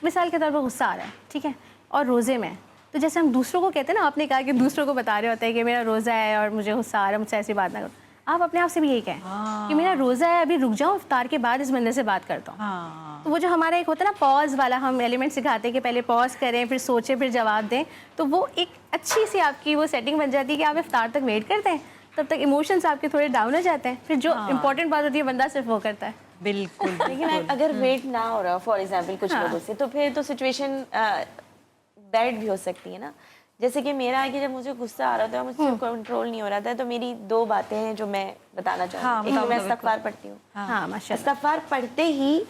मिसाल के तौर पर गुस्सा आ रहा है, ठीक है, और रोज़े में, तो जैसे हम दूसरों को कहते हैं ना, आपने कहा कि दूसरों को बता रहे होते हैं कि मेरा रोज़ा है और मुझे गुस्सा आ रहा है, मुझसे ऐसी बात ना करो। आप अपने आप से भी यही कहें कि मेरा रोज़ा है, अभी रुक जाओ, इफ्तार के बाद इस बंदे से बात करता हूँ। तो वो जो हमारा एक होता है ना पॉज वाला, हम एलिमेंट सिखाते हैं कि पहले पॉज करें, फिर सोचें, फिर जवाब दें, तो वो एक अच्छी सी आपकी वो सेटिंग बन जाती है कि आप इफ्तार तक वेट करते हैं, तब तक इमोशंस आपके थोड़े डाउन हो जाते हैं, फिर जो इंपॉर्टेंट बात होती है बंदा सिर्फ वो करता है। बिल्कुल। लेकिन अगर वेट ना हो रहा फॉर एग्जांपल कुछ लोगों से, तो फिर तो सिचुएशन बैड भी हो सकती है ना। जैसे कि मेरा है कि जब मुझे गुस्सा आ रहा था, मुझसे कंट्रोल नहीं हो रहा था, तो मेरी दो बातें हैं जो मैं बताना चाहूँगी। एक तो मैं इस्तग़फ़ार पढ़ती हूँ। हाँ माशाल्लाह। इस्तग़फ़ार पढ़ते ही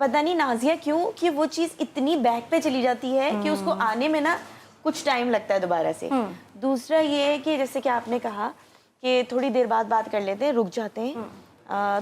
पता नहीं नाज़िया क्यों कि वो चीज़ इतनी बैक पे चली जाती है कि उसको आने में ना कुछ टाइम लगता है दोबारा से। दूसरा ये है कि जैसे कि आपने कहा कि थोड़ी देर बाद बात कर लेते हैं, रुक जाते हैं,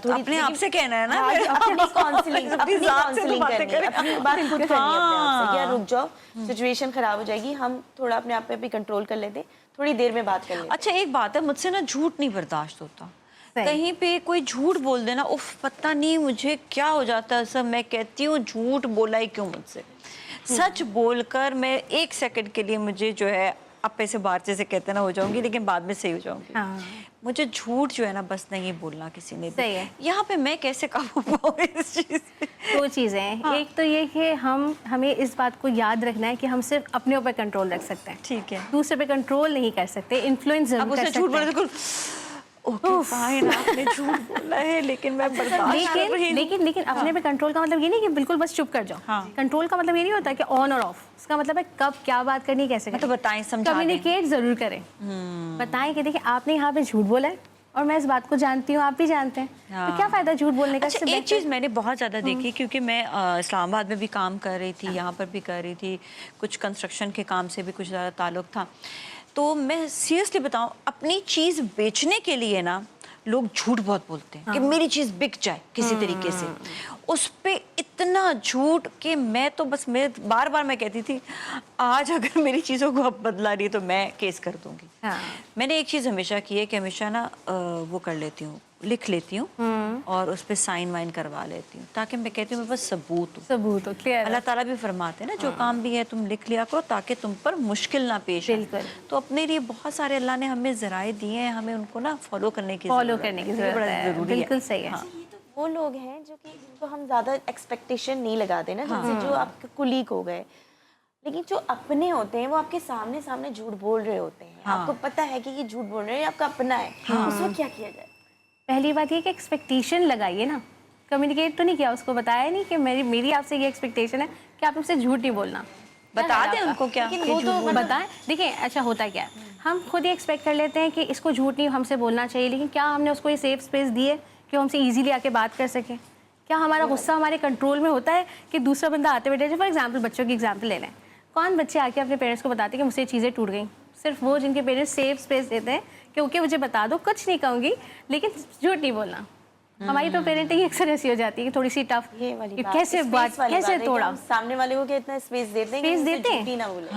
थोड़ी अपने आप से कहना है ना, अपनी काउंसलिंग करनी है, अपनी बात खुद करनी है अपने आप से, क्या रुक जाओ, सिचुएशन खराब हो जाएगी, हम थोड़ा अपने आप पे भी कंट्रोल कर लेते, थोड़ी देर में बात कर लेते। अच्छा एक बात है, मुझसे ना झूठ नहीं बर्दाश्त होता, कहीं पे कोई झूठ बोल देना, उफ पता नहीं मुझे क्या हो जाता है। सब मैं कहती हूँ झूठ बोला ही क्यों मुझसे, सच बोलकर मैं एक सेकंड के लिए मुझे जो है अपने से बाहर जैसे कहते ना हो जाऊंगी, लेकिन बाद में सही हो जाऊंगी। हाँ। मुझे झूठ जो है ना बस नहीं बोलना किसी ने भी। सही है। यहाँ पे मैं कैसे काबू पाऊँ इस चीज़ पे? दो चीज़ें हैं। हाँ। एक तो ये कि हमें इस बात को याद रखना है कि हम सिर्फ अपने ऊपर कंट्रोल रख सकते हैं, ठीक है, दूसरे पे कंट्रोल नहीं कर सकते, इन्फ्लुएंस जरूर कर सकते हैं। झूठ बोले ओके फाइन, आपने झूठ बोला है लेकिन मैं बर्दाश्त कर रही हूं। लेकिन अपने पे कंट्रोल का मतलब ये नहीं कि बिल्कुल बस चुप कर जाओ। हाँ। कंट्रोल का मतलब ये नहीं होता कि ऑन और ऑफ, इसका मतलब है कब क्या बात करनी, कैसे करनी। तो बताएं, समझा दें। कम्युनिकेट जरूर करें, बताएं कि देखिए आपने यहाँ पे झूठ बोला है और मैं इस बात को जानती हूँ, आप भी जानते हैं, तो क्या फायदा झूठ बोलने का। अच्छा, एक चीज़ मैंने बहुत ज़्यादा देखी, क्योंकि मैं इस्लामाबाद में भी काम कर रही थी, यहाँ पर भी कर रही थी, कुछ कंस्ट्रक्शन के काम से भी कुछ ज़्यादा ताल्लुक था, तो मैं सीरियसली बताऊँ, अपनी चीज़ बेचने के लिए ना लोग झूठ बहुत बोलते हैं कि मेरी चीज़ बिक जाए किसी तरीके से, उस पे इतना झूठ कि मैं तो बस मैं बार बार मैं कहती थी आज अगर मेरी चीज़ों को अब बदला रही है तो मैं केस कर दूंगी। हाँ। मैंने एक चीज़ हमेशा की है कि हमेशा ना वो कर लेती हूँ, लिख लेती हूँ और उस पर साइन वाइन करवा लेती हूँ, ताकि मैं कहती हूँ मैं बस सबूत हो। क्लियर। अल्लाह ताला भी फरमाते हैं ना, जो काम भी है तुम लिख लिया करो ताकि तुम पर मुश्किल ना पेश आए। तो अपने लिए बहुत सारे अल्लाह ने हमें ज़राए दिए हैं, हमें उनको ना फॉलो करने की ज़रूरत है। बिल्कुल सही है। वो लोग हैं जो कि जिनको हम ज़्यादा एक्सपेक्टेशन नहीं लगाते ना, जैसे जो आपके कुलीग हो गए, लेकिन जो अपने होते हैं वो आपके सामने सामने झूठ बोल रहे होते हैं। आपको पता है कि ये झूठ बोल रहे हैं, आपका अपना है, उस वक्त क्या किया जाए? पहली बात ये कि एक्सपेक्टेशन लगाइए ना, कम्युनिकेट तो नहीं किया, उसको बताया नहीं कि मेरी आपसे ये एक्सपेक्टेशन है कि आप मुझसे झूठ नहीं बोलना। बता दें उनको क्या, लेकिन वो तो बताएं। देखिए अच्छा होता क्या है, हम खुद ही एक्सपेक्ट कर लेते हैं कि इसको झूठ नहीं हमसे बोलना चाहिए, लेकिन क्या हमने उसको ये सेफ स्पेस दी है कि वो हमसे ईजिली आके बात कर सके? क्या हमारा गुस्सा हमारे कंट्रोल में होता है कि दूसरा बंदा आते बैठे, फॉर एग्जाम्पल बच्चों की एग्जाम्पल ले लें, कौन बच्चे आके अपने पेरेंट्स को बताते हैं कि मुझसे चीज़ें टूट गई? सिर्फ वो जिनके पेरेंट्स सेफ स्पेस देते हैं कि ओके मुझे बता दो, कुछ नहीं कहूँगी लेकिन झूठ नहीं बोलना। हमारी तो पेरेंटिंग अक्सर ऐसी हो जाती है कि थोड़ी सी टफ, ये वाली कैसे बात कैसे तोड़ा, सामने वाले को क्या इतना स्पेस देते हैं, स्पेस देते हैं। ना बोले।